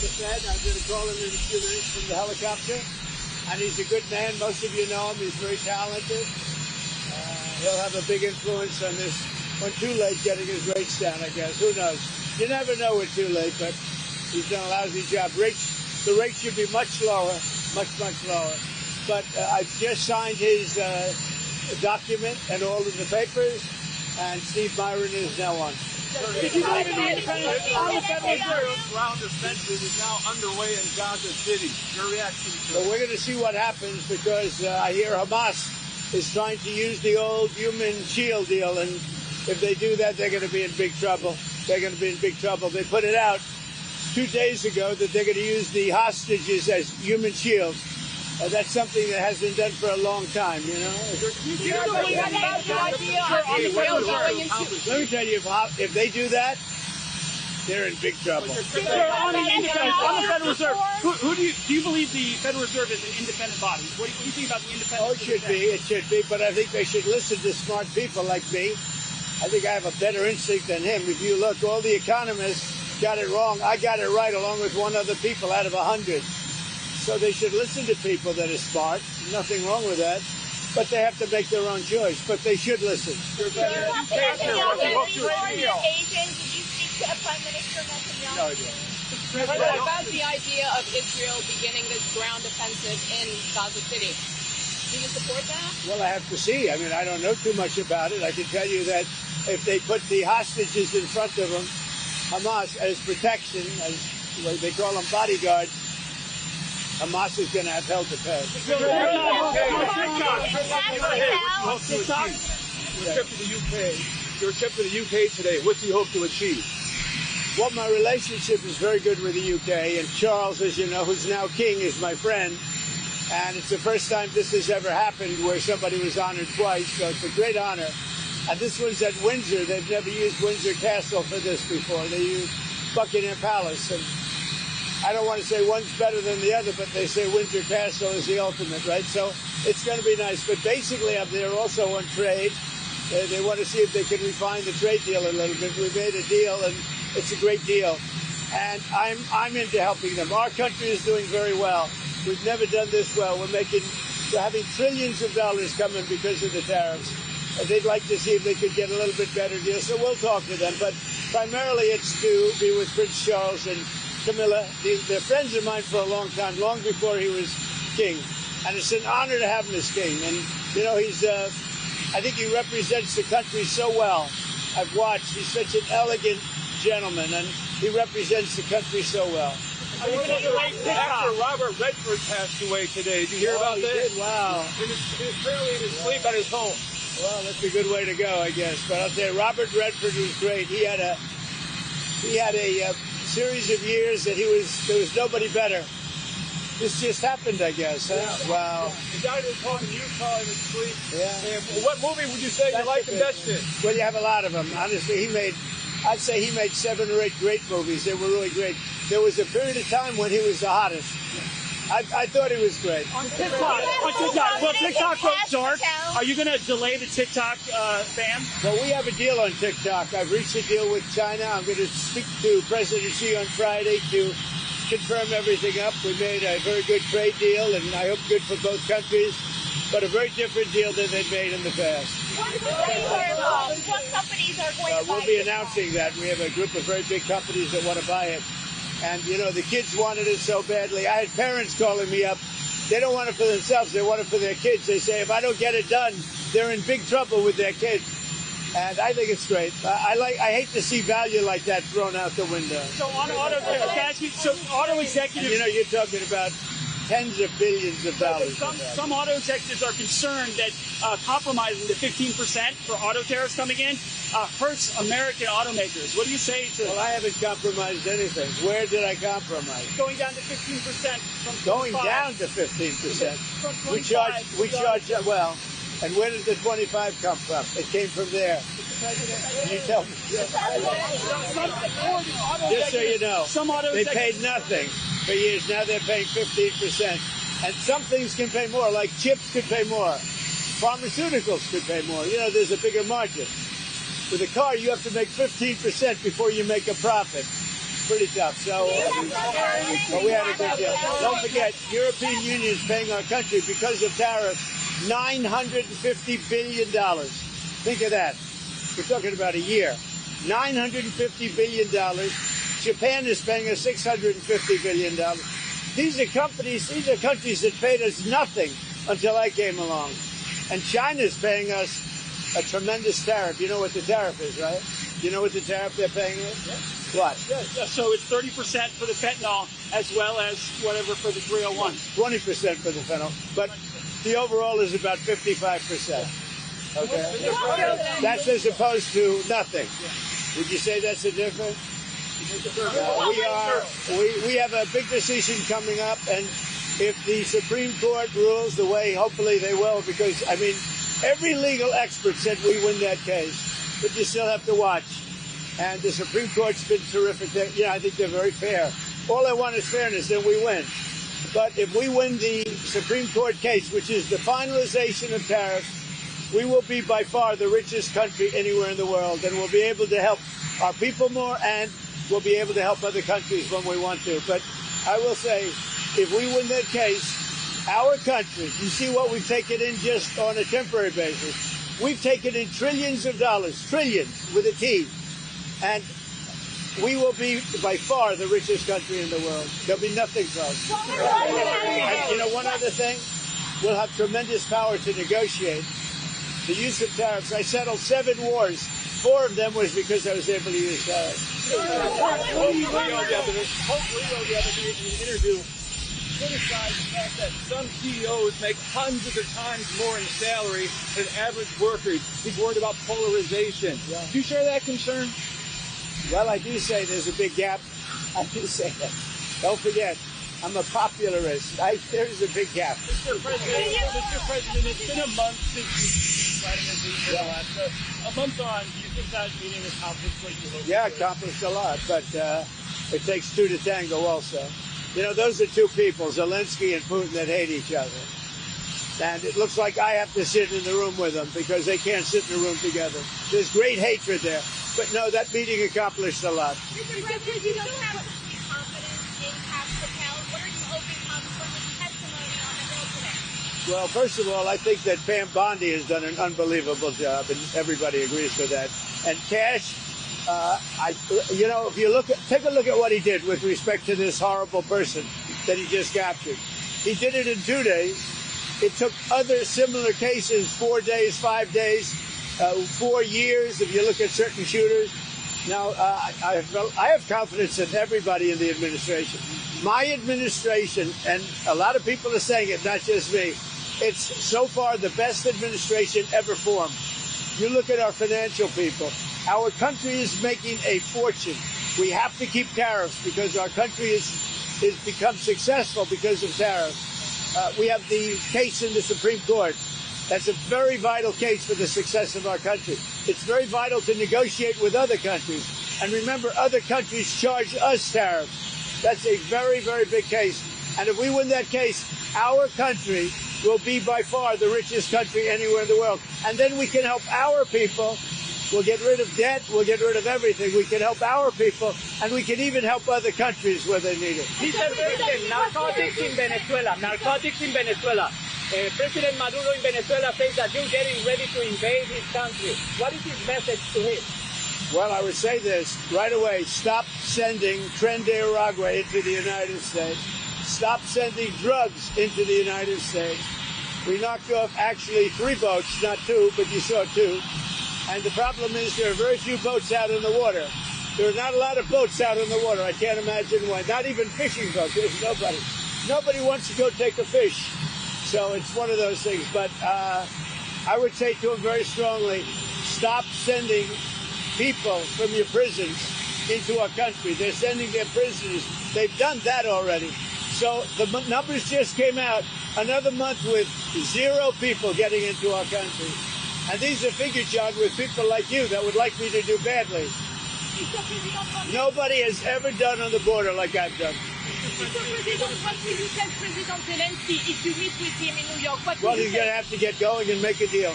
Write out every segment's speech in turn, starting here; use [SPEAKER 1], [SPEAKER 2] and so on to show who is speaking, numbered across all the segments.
[SPEAKER 1] the Fed. I'm going to call him in a few minutes from the helicopter. And he's a good man. Most of you know him. He's very talented. He'll have a big influence on this. When too late, getting his rates down, I guess. Who knows? You never know with too late, but he's done a lousy job. The rates should be much lower, much lower. But I've just signed his document and all of the papers, and Steve Myron is now on.
[SPEAKER 2] Did you believe in the independence on the Federal Reserve? Round of sanctions is now underway in Gaza City. Your reaction to it?
[SPEAKER 1] So we're going to see what happens because I hear Hamas is trying to use the old human shield deal, and if they do that, they're going to be in big trouble. They're going to be in big trouble. They put it out 2 days ago that they're going to use the hostages as human shields. That's something that has been done for a long time, you know.
[SPEAKER 2] Let
[SPEAKER 1] me tell you, if they do that, they're in big trouble.
[SPEAKER 2] Sir, on the Federal Reserve, who do you believe the Federal Reserve is an independent body? What do you think about the independence?
[SPEAKER 1] Oh, it should be, but I think they should listen to smart people like me. I think I have a better instinct than him. If you look, all the economists got it wrong. I got it right along with one other people out of 100. So they should listen to people that are smart. Nothing wrong with that. But they have to make their own choice. But they should listen.
[SPEAKER 3] Did you speak to Prime Minister Netanyahu?
[SPEAKER 1] No idea.
[SPEAKER 4] What about the idea of Israel beginning this ground offensive in Gaza City? Do you support that?
[SPEAKER 1] Well, I have to see. I mean, I don't know too much about it. I can tell you that if they put the hostages in front of them, Hamas, as protection, as they call them bodyguards, Hamas is going to have hell to pay.
[SPEAKER 2] Your trip to the UK today, what do you hope to achieve?
[SPEAKER 1] Well, my relationship is very good with the UK, and Charles, as you know, who's now king, is my friend. And it's the first time this has ever happened where somebody was honored twice, so it's a great honor. And this one's at Windsor. They've never used Windsor Castle for this before. They used Buckingham Palace. And I don't want to say one's better than the other, but they say Windsor Castle is the ultimate, right? So it's going to be nice. But basically, up there also on trade. They want to see if they can refine the trade deal a little bit. We made a deal, and it's a great deal. And I'm into helping them. Our country is doing very well. We've never done this well. We're having trillions of dollars coming because of the tariffs. And they'd like to see if they could get a little bit better deal. So we'll talk to them. But primarily it's to be with Prince Charles and Camilla. They're friends of mine for a long time, long before he was king. And it's an honor to have him as king. And, you know, I think he represents the country so well. I've watched. He's such an elegant gentleman, and he represents the country so well.
[SPEAKER 2] Actor Robert Redford passed away today. Did you hear about that?
[SPEAKER 1] Did? Wow.
[SPEAKER 2] Apparently in his sleep at his home.
[SPEAKER 1] Well, that's a good way to go, I guess. But I'll tell you, Robert Redford was great. He had a series of years that there was nobody better. This just happened, I guess. Huh?
[SPEAKER 2] Yeah.
[SPEAKER 1] Wow.
[SPEAKER 2] The guy that was caught in Utah in his sleep.
[SPEAKER 1] Yeah.
[SPEAKER 2] And what movie would you say you liked the best in?
[SPEAKER 1] Well, you have a lot of them. Honestly, I'd say he made 7 or 8 great movies. They were really great. There was a period of time when he was the hottest. I thought he was great.
[SPEAKER 2] On TikTok. Well, TikTok goes dark. Are you going to delay the TikTok ban?
[SPEAKER 1] Well, we have a deal on TikTok. I've reached a deal with China. I'm going to speak to President Xi on Friday to confirm everything up. We made a very good trade deal, and I hope good for both countries, but a very different deal than they made in the past.
[SPEAKER 3] What companies are going to buy
[SPEAKER 1] We'll be announcing that. We have a group of very big companies that want to buy it. And, you know, the kids wanted it so badly. I had parents calling me up. They don't want it for themselves. They want it for their kids. They say, if I don't get it done, they're in big trouble with their kids. And I think it's great. I hate to see value like that thrown out the window.
[SPEAKER 2] So on auto executives,
[SPEAKER 1] you know, you're talking about tens of billions of dollars.
[SPEAKER 2] Some auto executives are concerned that compromising the 15% for auto tariffs coming in hurts American automakers. What do you say to?
[SPEAKER 1] Well, I haven't compromised anything. Where did I compromise?
[SPEAKER 2] Going down to 15% from
[SPEAKER 1] going down to 15%. We charge. Well, and where did the 25 come from? It came from there. Can you tell me? Just so you know, they paid nothing for years. Now they're paying 15%. And some things can pay more, like chips could pay more. Pharmaceuticals could pay more. You know, there's a bigger margin. With a car, you have to make 15% before you make a profit. pretty tough. So but we had a good deal. Don't forget, European Union is paying our country because of tariffs $950 billion. Think of that. We're talking about a year. $950 billion. Japan is paying us $650 billion. These are countries that paid us nothing until I came along. And China's paying us a tremendous tariff. You know what the tariff is, right? You know what the tariff they're paying is? Yeah. What?
[SPEAKER 2] Yeah, so it's 30% for the fentanyl as well as whatever for the 301.
[SPEAKER 1] 20% for the fentanyl. But the overall is about 55%. Okay? That's as opposed to nothing. Would you say that's a difference? We have a big decision coming up, and if the Supreme Court rules the way hopefully they will, because, I mean, every legal expert said we win that case, but you still have to watch. And the Supreme Court's been terrific. I think they're very fair. All I want is fairness, and we win. But if we win the Supreme Court case, which is the finalization of tariffs, we will be by far the richest country anywhere in the world, and we'll be able to help our people more, and we'll be able to help other countries when we want to. But I will say, if we win that case, our country, you see what we've taken in just on a temporary basis. We've taken in trillions of dollars, trillions with a T, and we will be by far the richest country in the world. There'll be nothing to us. And one other thing, we'll have tremendous power to negotiate. The use of tariffs, I settled 7 wars. 4 of them was because I was able to use tariffs.
[SPEAKER 5] Hopefully, the other day in an interview, criticized the fact that some CEOs make hundreds of times more in salary than average workers. He's worried about polarization. Yeah. Do you share that concern?
[SPEAKER 1] Well, I do say there's a big gap. I do say that. Don't forget, I'm a popularist. There's a big gap.
[SPEAKER 5] Mr. President, it's been a month since a month on, do you think that meeting accomplished what you hoped?
[SPEAKER 1] Yeah, accomplished a lot, but it takes 2 to tango also. Those are 2 people, Zelensky and Putin, that hate each other. And it looks like I have to sit in the room with them because they can't sit in the room together. There's great hatred there. But no, that meeting accomplished a lot.
[SPEAKER 3] Mr. President, you don't have complete confidence in Kash Patel. What are you hoping comes from his testimony on the Hill today?
[SPEAKER 1] Well, first of all, I think that Pam Bondi has done an unbelievable job, and everybody agrees with that. And Kash, if you take a look at what he did with respect to this horrible person that he just captured. He did it in 2 days. It took other similar cases 4 days, 5 days, 4 years. If you look at certain shooters. Now, I have confidence in everybody in the administration. My administration, and a lot of people are saying it, not just me. It's so far the best administration ever formed. You look at our financial people. Our country is making a fortune. We have to keep tariffs because our country is become successful because of tariffs. We have the case in the Supreme Court. That's a very vital case for the success of our country. It's very vital to negotiate with other countries. And remember, other countries charge us tariffs. That's a very, very big case. And if we win that case, our country will be by far the richest country anywhere in the world. And then we can help our people. We'll get rid of debt. We'll get rid of everything. We can help our people, and we can even help other countries where they need it.
[SPEAKER 5] Mr. President, narcotics in Venezuela. President Maduro in Venezuela says that you're getting ready to invade his country. What is his message to him?
[SPEAKER 1] Well, I would say this right away. Stop sending Tren de Aragua into the United States. Stop sending drugs into the United States. We knocked off actually 3 boats, not 2, but you saw 2. And the problem is there are very few boats out in the water. There are not a lot of boats out in the water. I can't imagine why. Not even fishing boats. There's nobody. Nobody wants to go take a fish. So it's one of those things. But I would say to him very strongly, stop sending people from your prisons into our country. They're sending their prisoners. They've done that already. So the numbers just came out. Another month with 0 people getting into our country. And these are figures, John, with people like you that would like me to do badly. Nobody has ever done on the border like I've done.
[SPEAKER 3] Mr. President, what will you tell President Zelensky if you meet with him in New York?
[SPEAKER 1] Well, he's going to have to get going and make a deal.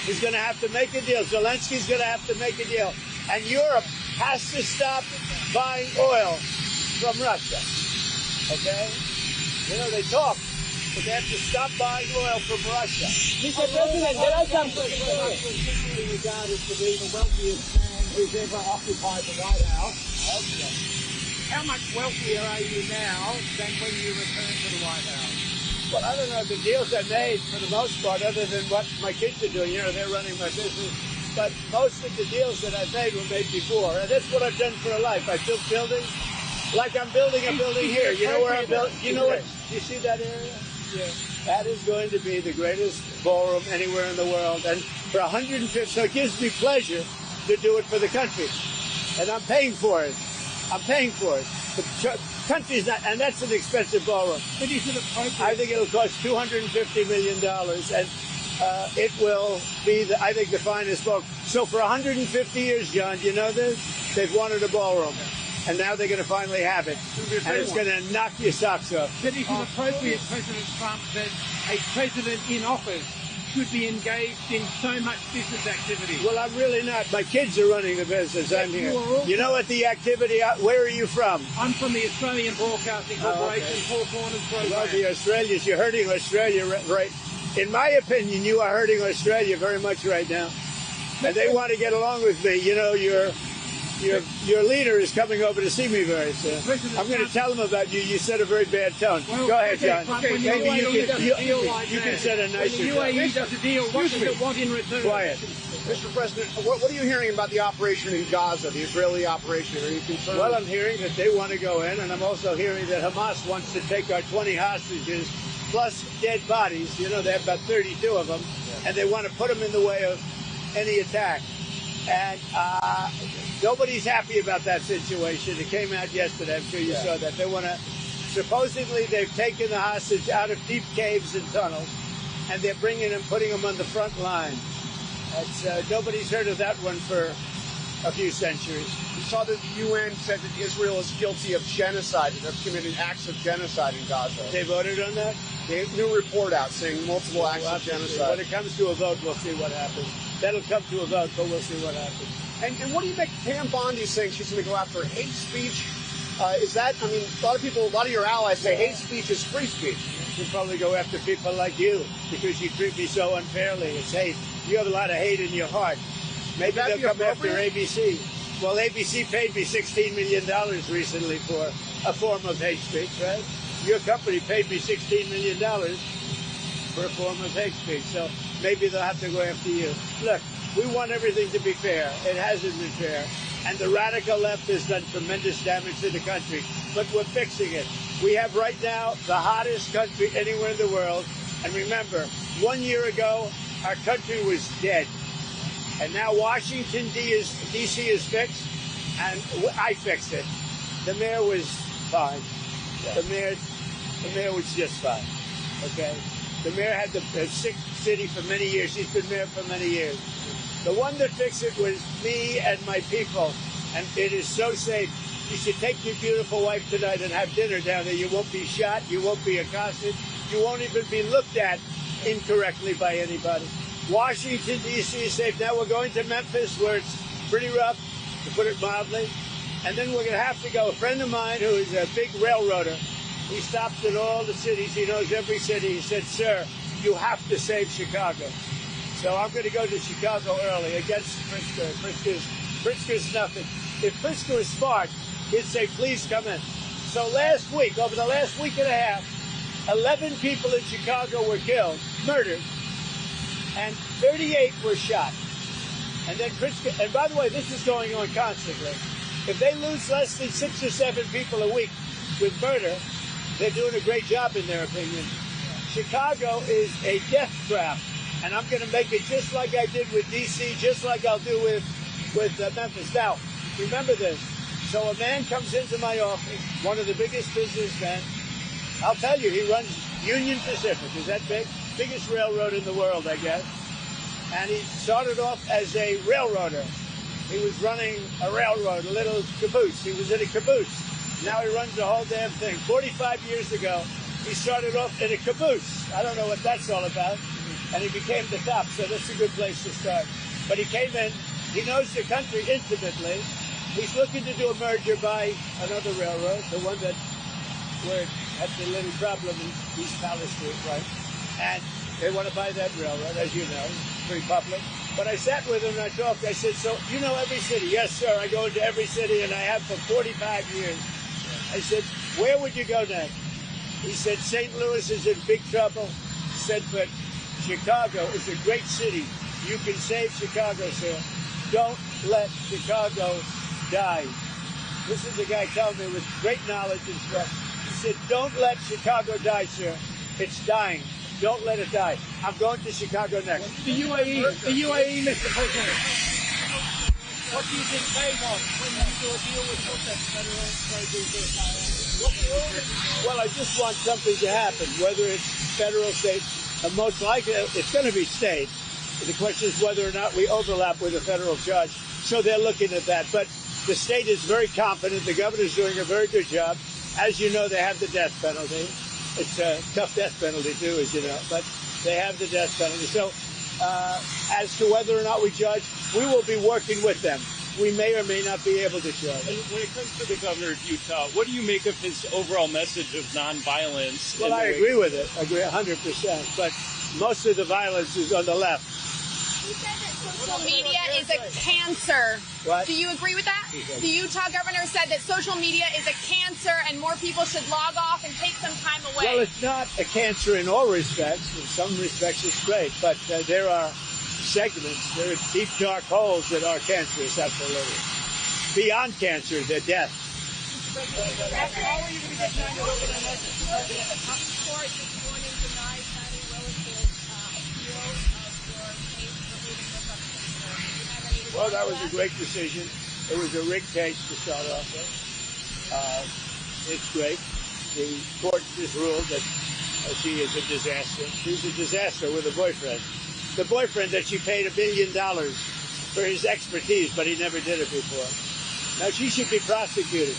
[SPEAKER 1] He's going to have to make a deal. Zelensky's going to have to make a deal. And Europe has to stop buying oil from Russia. Okay? You know, they talk, but they have to stop buying oil from Russia.
[SPEAKER 6] Mr. President, there are some regarded to be the wealthiest man who's ever occupied the White House. How much wealthier are you now than when you returned to the White House?
[SPEAKER 1] Well, I don't know. The deals I made, for the most part, other than what my kids are doing, you know, they're running my business. But most of the deals that I've made were made before. And that's what I've done for a life. I built buildings. Like I'm building a building here. You know where I'm building? You know what? You see that area? Yeah. That is going to be the greatest ballroom anywhere in the world. And for 150, so it gives me pleasure to do it for the country. And I'm paying for it. I'm paying for it. The country's not, and that's an expensive ballroom.
[SPEAKER 6] But is it appropriate?
[SPEAKER 1] I think it'll cost $250 million, and it will be, I think, the finest ballroom. So for 150 years, John, do you know this? They've wanted a ballroom, and now they're going to finally have it, and it's going to knock your socks off.
[SPEAKER 6] But is it appropriate, President Trump, that a president in office should be engaged in so much business activity?
[SPEAKER 1] Well, I'm really not. My kids are running the business. I'm here. You know what the activity, where are you from?
[SPEAKER 6] I'm from the Australian Broadcasting Corporation, Four Corners program.
[SPEAKER 1] Well, the Australians, you're hurting Australia, right? In my opinion, you are hurting Australia very much right now. And they want to get along with me. You know, your leader is coming over to see me very soon. I'm going to tell him about you. You set a very bad tone.
[SPEAKER 6] Well,
[SPEAKER 1] go ahead, John.
[SPEAKER 6] Maybe
[SPEAKER 1] you can set a nicer tone.
[SPEAKER 6] When the UAE does a deal, what does it want in return?
[SPEAKER 1] Quiet.
[SPEAKER 7] Mr. President, what are you hearing about the operation in Gaza, the Israeli operation? Are you concerned?
[SPEAKER 1] Well, I'm hearing that they want to go in, and I'm also hearing that Hamas wants to take our 20 hostages plus dead bodies. You know, they have about 32 of them, and they want to put them in the way of any attack. And nobody's happy about that situation. It came out yesterday. I'm sure you saw that. They want to, supposedly they've taken the hostage out of deep caves and tunnels, and they're bringing them, putting them on the front line. Nobody's heard of that one for a few centuries.
[SPEAKER 7] We saw that the UN said that Israel is guilty of genocide and have committed acts of genocide in Gaza.
[SPEAKER 1] They voted on that?
[SPEAKER 7] They have a new report out saying multiple acts of genocide.
[SPEAKER 1] When it comes to a vote, we'll see what happens. That'll come to a vote, but we'll see what happens.
[SPEAKER 7] And what do you make of Pam Bondi saying she's going to go after hate speech? Is that, I mean, a lot of your allies say hate speech is free speech.
[SPEAKER 1] You probably go after people like you because you treat me so unfairly. It's hate. You have a lot of hate in your heart. Maybe they'll come after ABC. Well, ABC paid me $16 million recently for a form of hate speech, right? Your company paid me $16 million for a form of hate speech. So maybe they'll have to go after you. Look, we want everything to be fair. It hasn't been fair. And the radical left has done tremendous damage to the country. But we're fixing it. We have right now the hottest country anywhere in the world. And remember, 1 year ago, our country was dead. And now Washington, D.C. is fixed, and I fixed it. The mayor was fine. The mayor was just fine. Okay? The mayor had the sick city for many years. He's been mayor for many years. The one that fixed it was me and my people. And it is so safe. You should take your beautiful wife tonight and have dinner down there. You won't be shot. You won't be accosted. You won't even be looked at incorrectly by anybody. Washington, D.C. is safe. Now we're going to Memphis, where it's pretty rough, to put it mildly. And then we're going to have to go. A friend of mine who is a big railroader, he stops in all the cities. He knows every city. He said, sir, you have to save Chicago. So I'm going to go to Chicago early against Pritzker. Pritzker's nothing. If Pritzker was smart, he'd say, please come in. So last week, over the last week and a half, 11 people in Chicago were killed, murdered, and 38 were shot. And then Pritzker, and by the way, this is going on constantly. If they lose less than 6 or 7 people a week with murder, they're doing a great job in their opinion. Chicago is a death trap, and I'm going to make it just like I did with D.C., just like I'll do with Memphis. Now, remember this. So a man comes into my office, one of the biggest businessmen. I'll tell you, he runs Union Pacific. Is that big? Biggest railroad in the world, I guess. And he started off as a railroader. He was running a railroad, a little caboose. He was in a caboose. Now he runs the whole damn thing. 45 years ago, he started off in a caboose. I don't know what that's all about. And he became the top, so that's a good place to start. But he came in, he knows the country intimately, He's looking to do a merger by another railroad, the one that where it had the little problem in East Palestine, right? And they want to buy that railroad, as you know, pretty public. But I sat with him and I talked. I said, so you know every city? Yes, sir. I go into every city and I have for 45 years. I said, where would you go next? He said, St. Louis is in big trouble. He said, but Chicago is a great city. You can save Chicago, sir. Don't let Chicago die. This is the guy telling me with great knowledge and stuff. He said, don't let Chicago die, sir. It's dying. Don't let it die. I'm going to Chicago next.
[SPEAKER 6] The UAE, Mr. President. What do you think they want when you do a deal with federal trade?
[SPEAKER 1] Well, I just want something to happen, whether it's federal, state, and most likely it's going to be state. The question is whether or not we overlap with a federal judge. So they're looking at that. But the state is very confident. The governor's doing a very good job. As you know, they have the death penalty. It's a tough death penalty, too, as you know. But they have the death penalty. So as to whether or not we judge, we will be working with them. We may or may not be able to judge.
[SPEAKER 5] And when it comes to the governor of Utah, what do you make of his overall message of nonviolence?
[SPEAKER 1] Well, I agree with it. I agree 100%. But most of the violence is on the left.
[SPEAKER 4] He said that social media is a cancer.
[SPEAKER 1] What?
[SPEAKER 4] Do you agree with that? The Utah governor said that social media is a cancer and more people should log off and take some time away.
[SPEAKER 1] Well, it's not a cancer in all respects. In some respects, it's great. But there are segments, there are deep, dark holes that are cancerous, absolutely. Beyond cancer, they're death. Well, that was a great decision. It was a rigged case to start off with. It's great. The court just ruled that she is a disaster. She's a disaster with a boyfriend. The boyfriend that she paid $1 billion for his expertise, but he never did it before. Now, she should be prosecuted.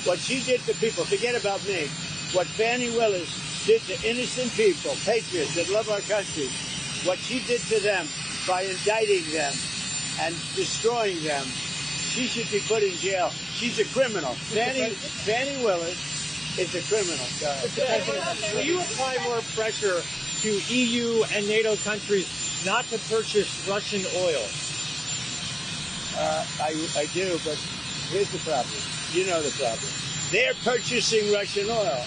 [SPEAKER 1] What she did to people, forget about me, what Fannie Willis did to innocent people, patriots that love our country, what she did to them by indicting them and destroying them, she should be put in jail. She's a criminal. Fannie Willis is a criminal.
[SPEAKER 6] Will you apply more pressure to EU and NATO countries not to purchase Russian oil?
[SPEAKER 1] I do, but here's the problem. You know the problem. They're purchasing Russian oil.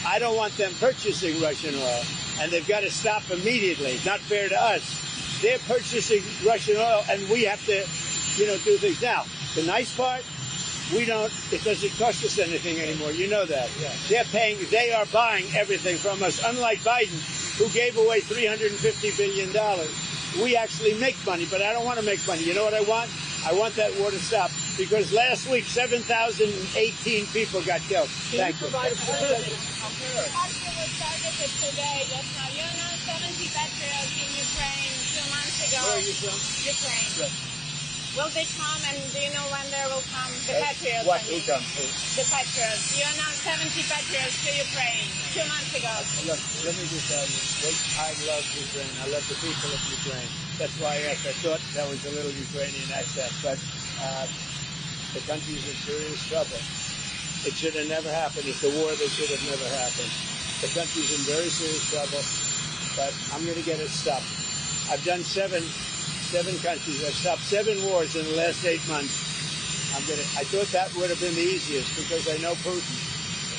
[SPEAKER 1] I don't want them purchasing Russian oil, and they've got to stop immediately. Not fair to us. They're purchasing Russian oil, and we have to, do things. Now, the nice part, it doesn't cost us anything anymore. You know that. Yeah. They are buying everything from us, unlike Biden, who gave away $350 billion. We actually make money, but I don't want to make money. You know what I want? I want that war to stop, because last week, 7,018 people got killed. Thank you.
[SPEAKER 3] was targeted today, just now. You know, 70 patriots in Ukraine 2 months ago.
[SPEAKER 1] Where are you from?
[SPEAKER 3] Ukraine.
[SPEAKER 1] Right.
[SPEAKER 3] Will they come, and do you know when they will come? The patriots.
[SPEAKER 1] What? Who comes?
[SPEAKER 3] The patriots. You announced 70 patriots to Ukraine 2 months ago.
[SPEAKER 1] Look, let me just tell you, I love Ukraine. I love the people of Ukraine. That's why I asked. I thought that was a little Ukrainian accent, but the country's in serious trouble. It should have never happened. It's a war that should have never happened. The country's in very serious trouble, but I'm going to get it stopped. I've done seven countries. I've stopped 7 wars in the last 8 months. I thought that would have been the easiest because I know Putin,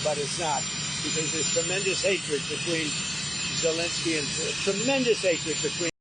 [SPEAKER 1] but it's not, because there's tremendous hatred between Zelensky and tremendous hatred between